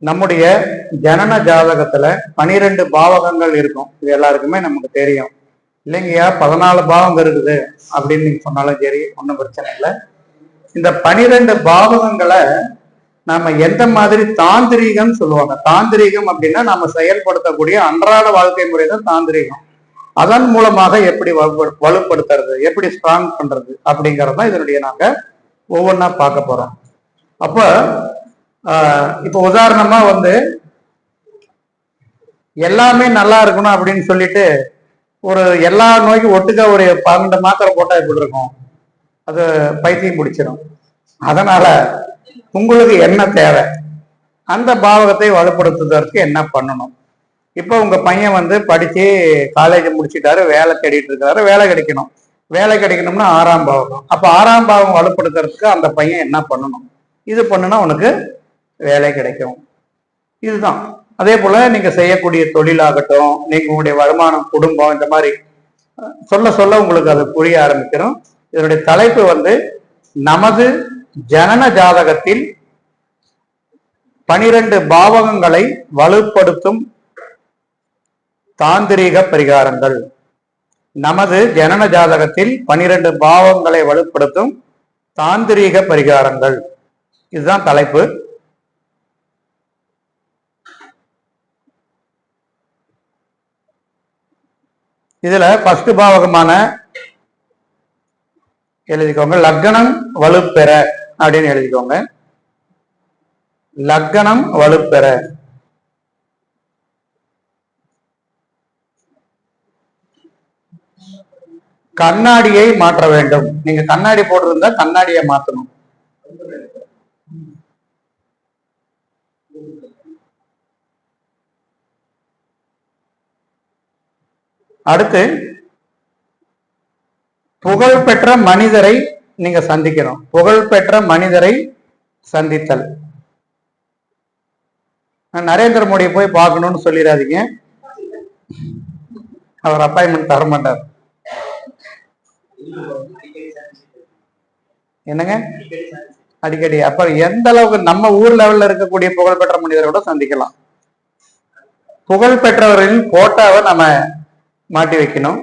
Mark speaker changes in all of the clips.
Speaker 1: நம்முடைய ஜனன ஜாதகத்துல 12 பாவகங்கள் இருக்கும். இது எல்லாருக்குமே நமக்கு தெரியும் இல்லைங்கய்யா. 14 பாவங்கள் இருக்குது அப்படின்னு நீங்க சொன்னாலும் சரி, ஒன்றும் பிரச்சனை இல்லை. இந்த 12 பாவகங்களை நாம எந்த மாதிரி தாந்திரீகம் சொல்லுவாங்க. தாந்திரீகம் அப்படின்னா நம்ம செயல்படுத்தக்கூடிய அன்றாட வாழ்க்கை முறை தான் தாந்திரீகம். அதன் மூலமாக எப்படி வலுப்படுத்துறது, எப்படி ஸ்ட்ராங் பண்றது அப்படிங்கறதான் இதனுடைய நாங்க ஒவ்வொன்றா பார்க்க போறோம். அப்ப இப்போ உதாரணமா எல்லாமே நல்லா இருக்கணும் அப்படின்னு சொல்லிட்டு ஒரு எல்லா நோய்க்கும் ஒட்டுக்க ஒரு 12 மாத்திரை போட்டா எப்படி இருக்கும்? அது பைத்தியம் பிடிச்சிடும். அதனால உங்களுக்கு என்ன தேவை, அந்த பாவகத்தை வலுப்படுத்துவதற்கு என்ன பண்ணணும்? இப்போ உங்க பையன் படிச்சு காலேஜ் முடிச்சுட்டாரு, வேலை தேடிட்டு இருக்காரு, வேலை கிடைக்கணும். வேலை கிடைக்கணும்னா 6ஆம் பாவகம். அப்ப 6ஆம் பாவகம் வலுப்படுத்துறதுக்கு அந்த பையன் என்ன பண்ணணும்? இது பண்ணுனா உனக்கு வேலை கிடைக்கும். இதுதான். அதே போல நீங்க செய்யக்கூடிய தொழிலாகட்டும், நீங்க உங்களுடைய வருமானம், குடும்பம், இந்த மாதிரி சொல்ல சொல்ல உங்களுக்கு அது புரிய ஆரம்பிக்கிறோம். இதனுடைய தலைப்பு நமது ஜனன ஜாதகத்தில் 12 பாவகங்களை வலுப்படுத்தும் தாந்திரீக பரிகாரங்கள். நமது ஜனன ஜாதகத்தில் 12 பாவங்களை வலுப்படுத்தும் தாந்திரீக பரிகாரங்கள், இதுதான் தலைப்பு. இதுல ஃபர்ஸ்ட் பாவகமான எழுதிக்கோங்க, லக்னம் வலுப்பெற அப்படின்னு எழுதிக்கோங்க. லக்னம் வலுப்பெற. கண்ணாடியை மாற்ற வேண்டும். நீங்க கண்ணாடி போட்டிருந்தா கண்ணாடியை மாற்றணும். அடுத்து புகழ்பெற்ற மனிதரை நீங்க சந்திக்கணும். புகழ்பெற்ற மனிதரை சந்தித்தல். நரேந்திர மோடியை போய் பார்க்கணும்னு சொல்லிடாதீங்க, அவர் அப்பாயின்மெண்ட் தர மாட்டார். என்னங்க அடிக்கடி? அப்ப எந்த அளவுக்கு நம்ம ஊர் லெவல்ல இருக்கக்கூடிய புகழ்பெற்ற மனிதரோட சந்திக்கலாம். புகழ்பெற்றவர்களின் போட்டோவை நம்ம மாட்டி வைக்கணும்.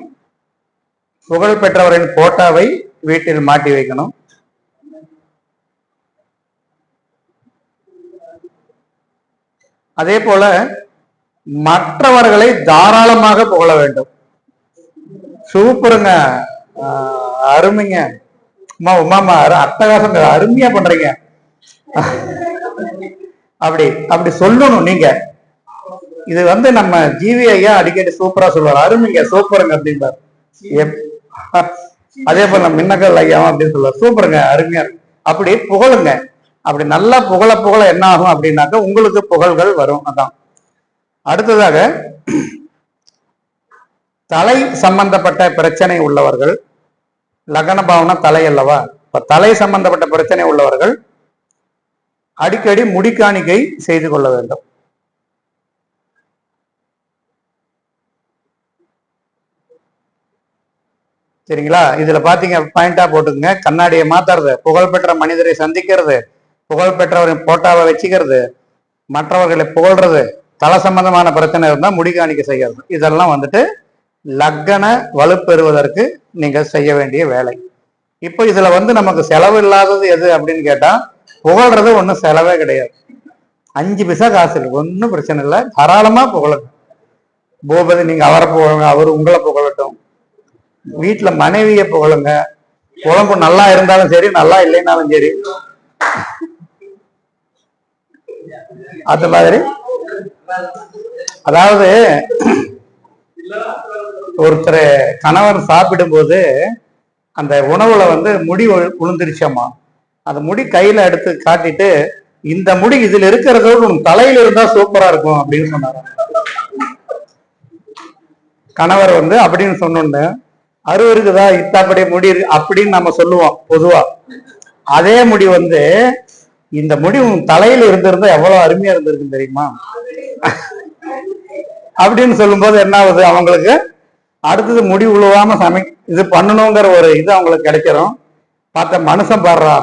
Speaker 1: புகழ்பெற்றவரின் போட்டோவை வீட்டில் மாட்டி வைக்கணும். அதே போல மற்றவர்களை தாராளமாக புகழ வேண்டும். சூப்பருங்க, அருமைங்க, உமாமா அட்டகாசம், அருமையா பண்றீங்க, அப்படி சொல்லணும் நீங்க. இது நம்ம ஜிவி ஐயா அடிக்கடி சூப்பரா சொல்லுவார், அருமைங்க, சூப்பருங்க அப்படின்பார். அதே போல நம்ம மின்னக்கல் ஐயாவும் அப்படின்னு சொல்லுவார், சூப்பருங்க, அருமையா. அப்படி புகழுங்க. அப்படி நல்லா புகழ புகழ என்ன ஆகும் அப்படின்னாக்க உங்களுக்கு புகழ்கள் வரும். அதான். அடுத்ததாக தலை சம்பந்தப்பட்ட பிரச்சனை உள்ளவர்கள், லக்ன பாவனா தலை அல்லவா, இப்ப தலை சம்பந்தப்பட்ட பிரச்சனை உள்ளவர்கள் அடிக்கடி முடிக்காணிக்கை செய்து கொள்ள வேண்டும். சரிங்களா? இதுல பாத்தீங்க, பாயிண்டா போட்டுக்குங்க. கண்ணாடியை மாத்துறது, புகழ்பெற்ற மனிதரை சந்திக்கிறது, புகழ்பெற்றவரின் போட்டாவை வச்சுக்கிறது, மற்றவர்களை புகழ்றது, தலை சம்பந்தமான பிரச்சனை இருந்தா முடிக்காணிக்கை செய்யறது, இதெல்லாம் லக்ன வலுப்பெறுவதற்கு நீங்க செய்ய வேண்டிய வேலை. இப்போ இதுல நமக்கு செலவு இல்லாதது எது அப்படின்னு கேட்டா, புகழ்றது ஒன்றும் செலவே கிடையாது. 5 பைசா காசு இல்லை, ஒன்றும் பிரச்சனை இல்லை. தாராளமா புகழுங்க. பூபதி நீங்க அவரை புகழுங்க, அவரு உங்களை புகழட்டும். வீட்டுல மனைவியை புகழுங்க. குழம்பு நல்லா இருந்தாலும் சரி, நல்லா இல்லைன்னாலும் சரி. அது மாதிரி அதாவது ஒருத்தர் கணவர் சாப்பிடும் போது அந்த உணவுல முடி உளுந்துருச்சம்மா, அந்த முடி கையில எடுத்து காட்டிட்டு, இந்த முடி இதுல இருக்கிறதோடு உன் தலையில இருந்தா சூப்பரா இருக்கும் அப்படின்னு சொன்னாரு. கணவர் அப்படின்னு சொன்னோன்னு, அருவு இருக்குதா, இத்தாப்படியே முடி இருக்கு அப்படின்னு நம்ம சொல்லுவோம் பொதுவா. அதே முடி இந்த முடி உன் தலையில இருந்திருந்தா எவ்வளவு அருமையா இருந்திருக்கு தெரியுமா அப்படின்னு சொல்லும் போது என்ன ஆகுது, அவங்களுக்கு அடுத்தது முடி உழுவாம இது பண்ணணுங்கிற ஒரு இது அவங்களுக்கு கிடைச்சிடும். பார்த்த மனுஷன் பாடுறா,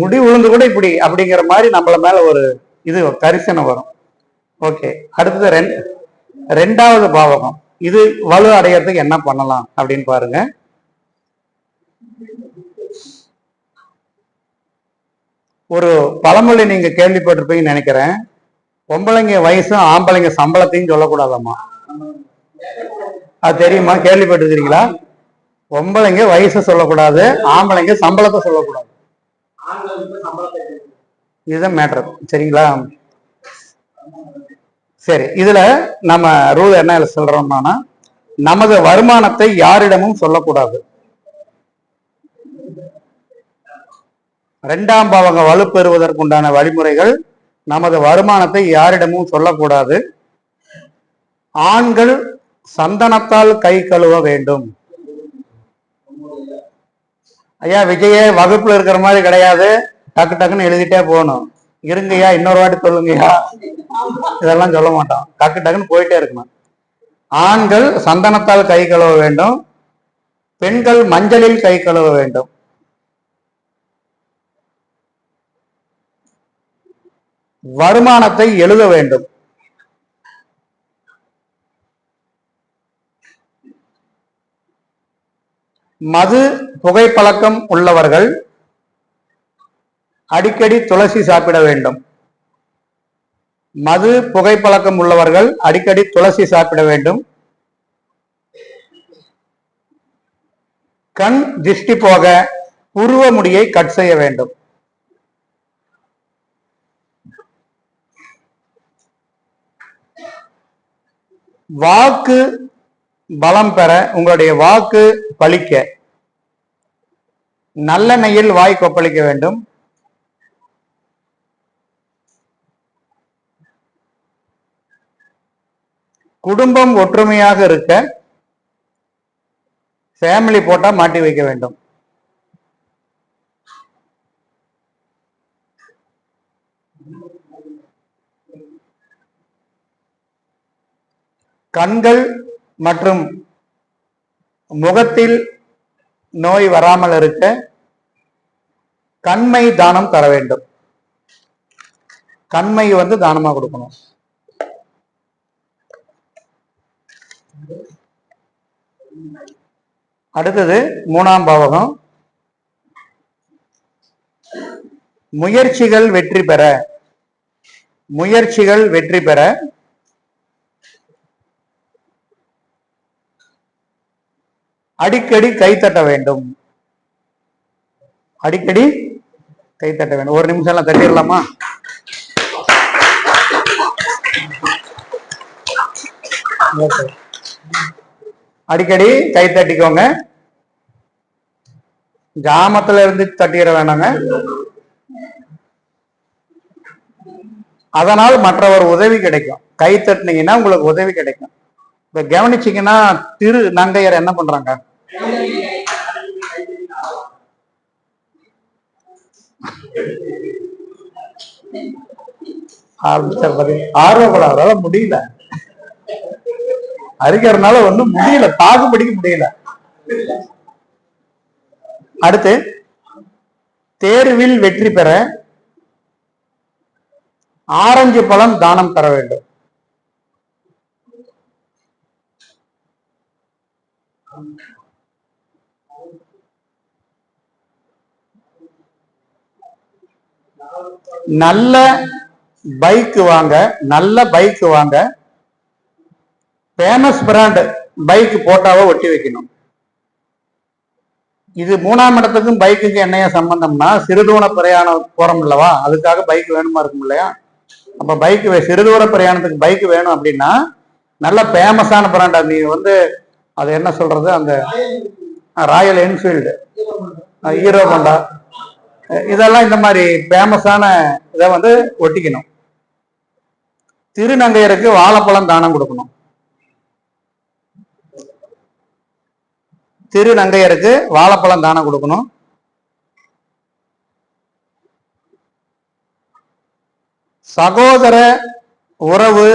Speaker 1: முடி உளுந்து கூட இப்படி அப்படிங்கிற மாதிரி நம்மள மேல ஒரு இது கரிசனம் வரும். ஓகே, அடுத்தது ரெண்டாவது பாவகம். இது வலு அடையறதுக்கு என்ன பண்ணலாம் அப்படின்னு பாருங்க. ஒரு பழமொழி நீங்க கேள்விப்பட்டிருப்பீங்கன்னு நினைக்கிறேன். பொம்பளைங்க வயசும் ஆம்பளைங்க சம்பளத்தையும் சொல்லக்கூடாதாம்மா. அது தெரியுமா? கேள்விப்பட்டிருக்கீங்களா? பொம்பளைங்க வயசு சொல்லக்கூடாது, ஆம்பளைங்க சம்பளத்தை சொல்லக்கூடாது. இதுதான் மேட்டர். சரிங்களா? சரி, இதுல நம்ம ரூல் என்ன சொல்றோம்னா, நமது வருமானத்தை யாரிடமும் சொல்லக்கூடாது. இரண்டாம் பாவங்க வலுப்பெறுவதற்குண்டான வழிமுறைகள்: நமது வருமானத்தை யாரிடமும் சொல்லக்கூடாது. ஆண்கள் சந்தனத்தால் கை கழுவ வேண்டும். ஐயா விஜய வகுப்புல இருக்கிற மாதிரி கிடையாது, டக்கு டக்குன்னு எழுதிட்டே போகணும். இருங்கய்யா இன்னொரு வாட்டி சொல்லுங்கய்யா, இதெல்லாம் சொல்ல மாட்டோம். டக்கு டக்குன்னு போயிட்டே இருக்கணும். ஆண்கள் சந்தனத்தால் கை கழுவ வேண்டும். பெண்கள் மஞ்சளில் கை கழுவ வேண்டும். வருமானத்தை எழுத வேண்டும். மது புகைப்பழக்கம் உள்ளவர்கள் அடிக்கடி துளசி சாப்பிட வேண்டும். மது புகைப்பழக்கம் உள்ளவர்கள் அடிக்கடி துளசி சாப்பிட வேண்டும். கண் திருஷ்டி போக புருவ முடியை கட் செய்ய வேண்டும். வாக்கு பலம் பெற, உங்களுடைய வாக்கு பலிக்க நல்லெண்ணெயில் வாய் கொப்பளிக்க வேண்டும். குடும்பம் ஒற்றுமையாக இருக்க ஃபேமிலி போட்டா மாட்டி வைக்க வேண்டும். கண்கள் மற்றும் முகத்தில் நோய் வராமல் இருக்க கண்மை தானம் தர வேண்டும். கண்மை தானமா கொடுக்கணும். அடுத்தது மூணாம் பாவகம். முயற்சிகள் வெற்றி பெற, முயற்சிகள் வெற்றி பெற அடிக்கடி கைத்தட்ட வேண்டும். அடிக்கடி கைத்தட்ட வேண்டும். ஒரு நிமிஷம் எல்லாம் தட்டிடலாமா? அடிக்கடி கை தட்டிக்கோங்க. ஜாமத்துல இருந்து தட்டிட வேணாங்க. அதனால் மற்றவர் உதவி கிடைக்கும். கை தட்டினீங்கன்னா உங்களுக்கு உதவி கிடைக்கும். இப்ப கவனிச்சீங்கன்னா திரு நங்கையர் என்ன பண்றாங்க? ஆர்வப்படாத முடியல, அறிக்கிறதுனால ஒண்ணும் முடியல, தாக்குப்பிடிக்க முடியல. அடுத்து, தேர்வில் வெற்றி பெற ஆரஞ்சு பழம் தானம் தர வேண்டும். நல்ல பைக் வாங்க, நல்ல பைக் வாங்க ஃபேமஸ் பிராண்ட் பைக் போட்டாவோ ஒட்டி வைக்கணும். இது மூணாம் இடத்துக்கும் பைக்குக்கு என்னையா சம்பந்தம்னா, சிறுதூர பிரயாணம் போறோம் இல்லவா, அதுக்காக பைக் வேணுமா இருக்கும் இல்லையா? அப்ப பைக் சிறுதூர பிரயாணத்துக்கு பைக் வேணும் அப்படின்னா நல்ல ஃபேமஸான பிராண்ட். நீ அது என்ன சொல்றது, அந்த ராயல் என்ஃபீல்டு, ஹீரோ ஹோண்டா, இதெல்லாம் இந்த மாதிரி ஃபேமஸான இதை ஒட்டிக்கணும். திருநங்கையருக்கு வாழைப்பழம் தானம் கொடுக்கணும். திருநங்கையருக்கு வாழைப்பழம் தானம் கொடுக்கணும். சகோதர உறவு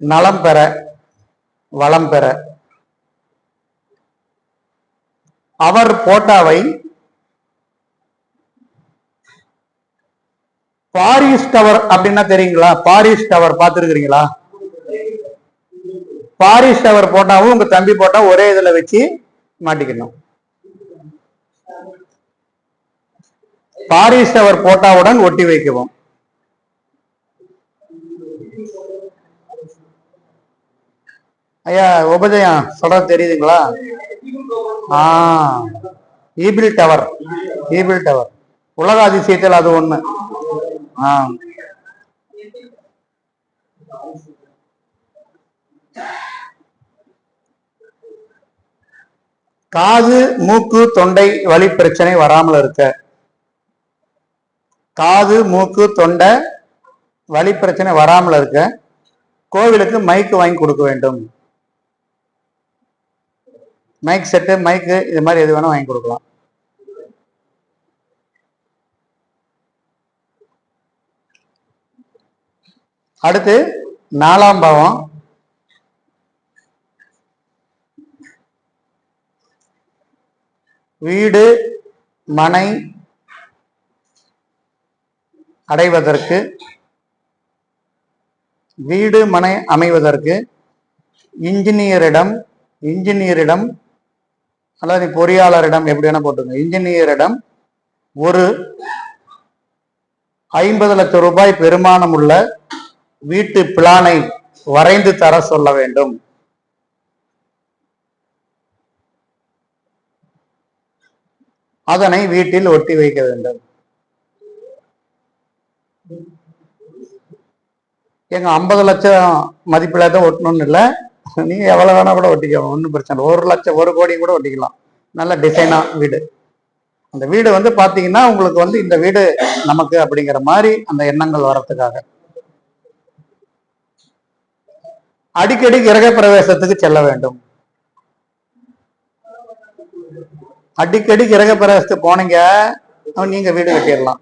Speaker 1: நலம் பெற, வளம் பெற அவர் போட்டாவை பாரிஸ் டவர் அப்படின்னா தெரியுங்களா? பாரிஸ் டவர் பார்த்துருக்கிறீங்களா? பாரிஸ் டவர் போட்டாவும் உங்க தம்பி போட்டா ஒரே இதுல வச்சு மாட்டிக்கணும். பாரிஸ் டவர் போட்டாவுடன் ஒட்டி வைக்கவும். ஐயா உபஜயம் சொல்ற தெரியுதுங்களா? ஈபிள் டவர், ஈபிள் டவர் உலக அதிசயத்தில் அது ஒண்ணு. காது மூக்கு தொண்டை வலி பிரச்சனை வராமல் இருக்க, காது மூக்கு தொண்டை வலி பிரச்சனை வராமல் இருக்க கோவிலுக்கு மைக்கு வாங்கி கொடுக்க வேண்டும். மைக் செட்டு, மைக்கு, இது மாதிரி எது வேணா வாங்கி கொடுக்கலாம். அடுத்து 4ஆம் பாவம், வீடு மனை அடைவதற்கு, வீடு மனை அமைவதற்கு இன்ஜினியரிடம் அல்லது பொறியாளரிடம் எப்படி வேணா போட்டுங்க, இன்ஜினியரிடம் ஒரு 50 லட்சம் ரூபாய் பெருமானம் உள்ள வீட்டு பிளானை வரைந்து தர சொல்ல வேண்டும். அதனை வீட்டில் ஒட்டி வைக்க வேண்டும். எங்க 50 லட்சம் மதிப்பில தான் ஒட்டணும்னு இல்லை, நீங்க எவ்வளவு வேணா கூட ஒட்டிக்கலாம், ஒன்றும் பிரச்சனை. 1 லட்சம் 1 கோடி கூட ஒட்டிக்கலாம். நல்ல டிசைனா வீடு. அந்த வீடு வந்து பாத்தீங்கன்னா உங்களுக்கு வந்து இந்த வீடு நமக்கு அப்படிங்கிற மாதிரி அந்த எண்ணங்கள் வர்றதுக்காக. அடிக்கடி கிரக பிரவேசத்துக்கு செல்ல வேண்டும். அடிக்கடி கிரக பிரவேசத்துக்கு போனீங்க, நீங்க வீடு கட்டிடலாம்.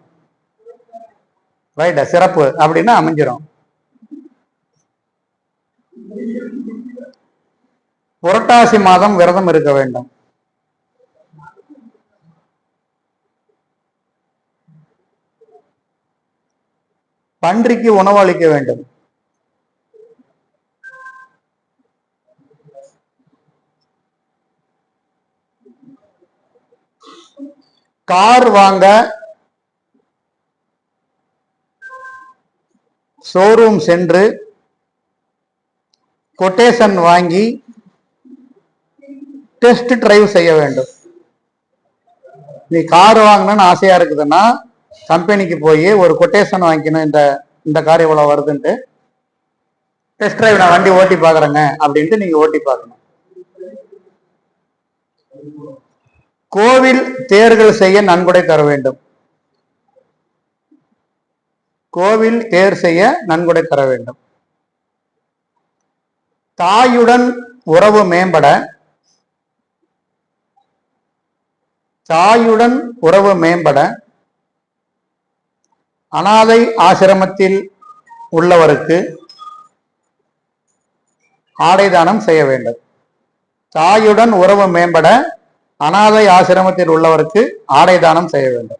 Speaker 1: ரைட், சிறப்பு அப்படின்னா அமைஞ்சிடும். புரட்டாசி மாதம் விரதம் இருக்க வேண்டும். பன்றிக்கு உணவு அளிக்க வேண்டும். கார் வாங்க ஷோரூம் சென்று கொட்டேஷன் வாங்கி டெஸ்ட் டிரைவ் செய்ய வேண்டும். நீ கார் வாங்கணும்னு ஆசையா இருக்குதுன்னா கம்பெனிக்கு போய் ஒரு கொட்டேஷன் வாங்கிக்கணும், இந்த கார் இவ்வளவு வருதுன்ட்டு டெஸ்ட் டிரைவ் நான் வண்டி ஓட்டி பாக்குறேங்க அப்படின்ட்டு நீங்க ஓட்டி பார்க்கணும். கோவில் தேர்கள் செய்ய நன்கொடை தர வேண்டும். கோவில் தேர் செய்ய நன்கொடை தர வேண்டும். தாயுடன் உறவு மேம்பட, தாயுடன் உறவு மேம்பட அனாதை ஆசிரமத்தில் உள்ளவருக்கு ஆடை தானம் செய்ய வேண்டும். தாயுடன் உறவு மேம்பட அனாதை ஆசிரமத்தில் உள்ளவருக்கு ஆடை தானம் செய்ய வேண்டும்.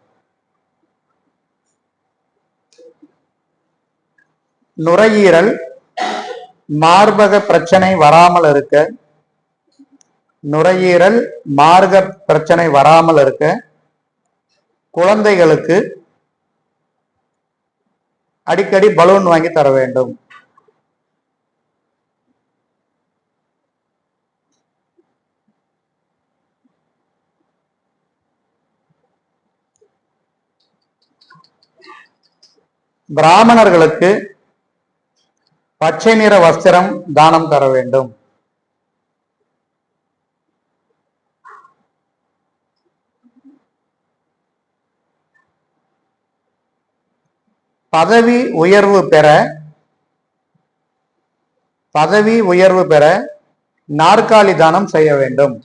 Speaker 1: நுரையீரல் மார்பக பிரச்சனை வராமல் இருக்க, நுரையீரல் மார்பக பிரச்சனை வராமல் இருக்க குழந்தைகளுக்கு அடிக்கடி பலூன் வாங்கி தர வேண்டும். பிராமணர்களுக்கு பச்சை நிற வஸ்திரம் தானம் தர வேண்டும். பதவி உயர்வு பெற நாற்காலி தானம் செய்ய வேண்டும்.